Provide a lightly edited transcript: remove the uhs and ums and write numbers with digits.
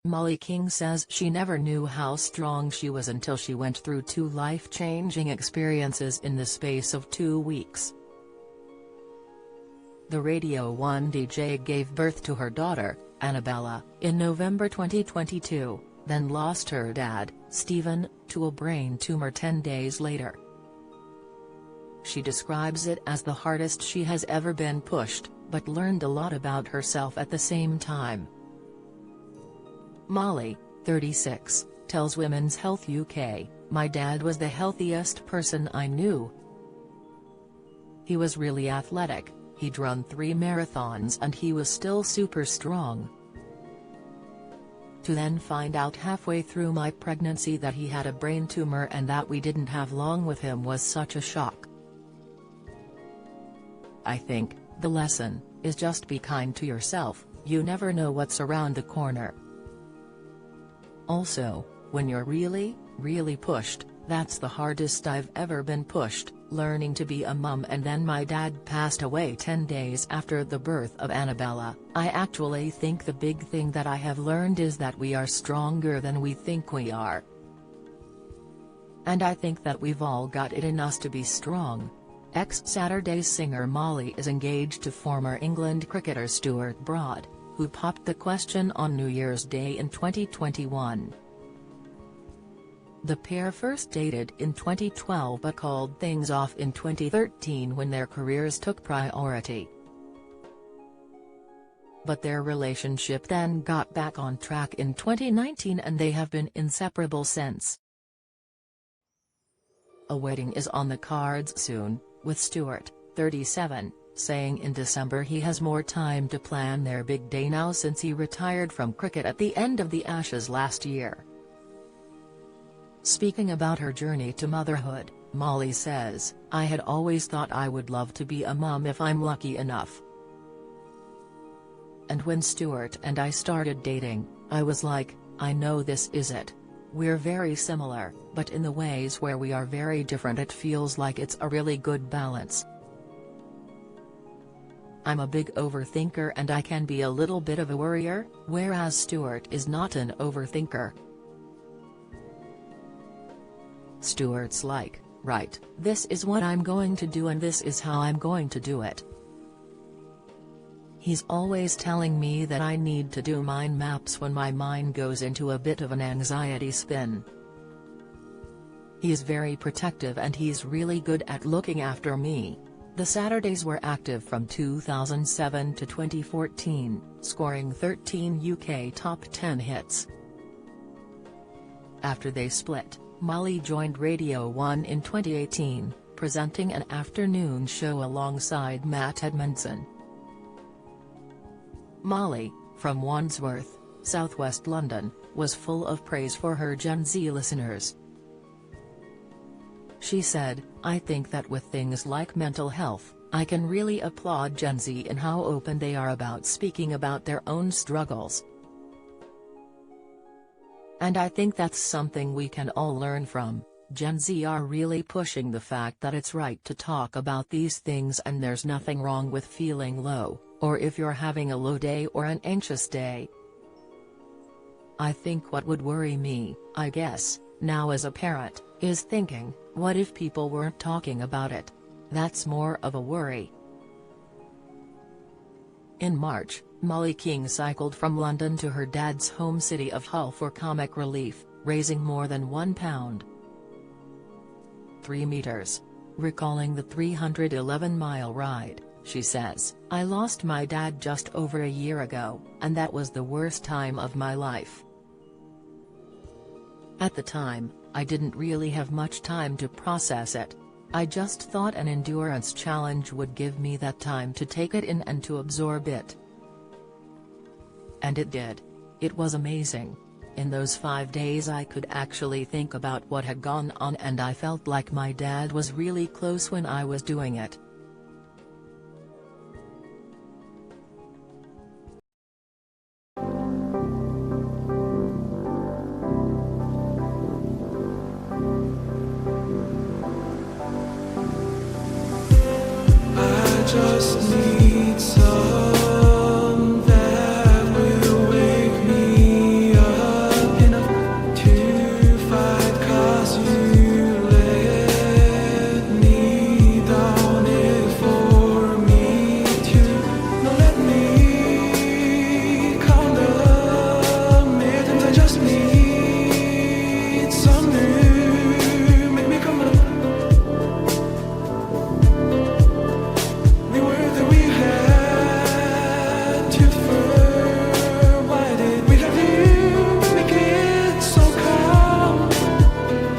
Mollie King says she never knew how strong she was until she went through 2 life-changing experiences in the space of 2 weeks. The Radio 1 DJ gave birth to her daughter, Annabella, in November 2022, then lost her dad, Stephen, to a brain tumor 10 days later. She describes it as the hardest she has ever been pushed, but learned a lot about herself at the same time. Mollie, 36, tells Women's Health UK, "My dad was the healthiest person I knew. He was really athletic, he'd run 3 marathons and he was still super strong. To then find out halfway through my pregnancy that he had a brain tumor and that we didn't have long with him was such a shock. I think, the lesson, is just be kind to yourself, you never know what's around the corner. Also, when you're really, really pushed, that's the hardest I've ever been pushed, learning to be a mum, and then my dad passed away 10 days after the birth of Annabella. I actually think the big thing that I have learned is that we are stronger than we think we are. And I think that we've all got it in us to be strong." Ex-Saturdays singer Mollie is engaged to former England cricketer Stuart Broad, who popped the question on New Year's Day in 2021. The pair first dated in 2012 but called things off in 2013 when their careers took priority. But their relationship then got back on track in 2019 and they have been inseparable since. A wedding is on the cards soon, with Stuart, 37, saying in December he has more time to plan their big day now since he retired from cricket at the end of the Ashes last year. Speaking about her journey to motherhood, Mollie says, "I had always thought I would love to be a mum if I'm lucky enough. And when Stuart and I started dating, I was like, I know this is it. We're very similar, but in the ways where we are very different it feels like it's a really good balance. I'm a big overthinker and I can be a little bit of a worrier, whereas Stuart is not an overthinker. Stuart's like, right, this is what I'm going to do and this is how I'm going to do it. He's always telling me that I need to do mind maps when my mind goes into a bit of an anxiety spin. He's very protective and he's really good at looking after me." The Saturdays were active from 2007 to 2014, scoring 13 UK top 10 hits. After they split, Mollie joined Radio 1 in 2018, presenting an afternoon show alongside Matt Edmondson. Mollie, from Wandsworth, southwest London, was full of praise for her Gen Z listeners. She said, "I think that with things like mental health, I can really applaud Gen Z in how open they are about speaking about their own struggles. And I think that's something we can all learn from. Gen Z are really pushing the fact that it's right to talk about these things and there's nothing wrong with feeling low, or if you're having a low day or an anxious day. I think what would worry me, I guess, now as a parent, is thinking, what if people weren't talking about it? That's more of a worry." In March, Mollie King cycled from London to her dad's home city of Hull for comic relief, raising more than £1.3 meters. Recalling the 311-mile ride, she says, "I lost my dad just over a year ago, and that was the worst time of my life. At the time, I didn't really have much time to process it. I just thought an endurance challenge would give me that time to take it in and to absorb it. And it did. It was amazing. In those 5 days I could actually think about what had gone on and I felt like my dad was really close when I was doing it." Just need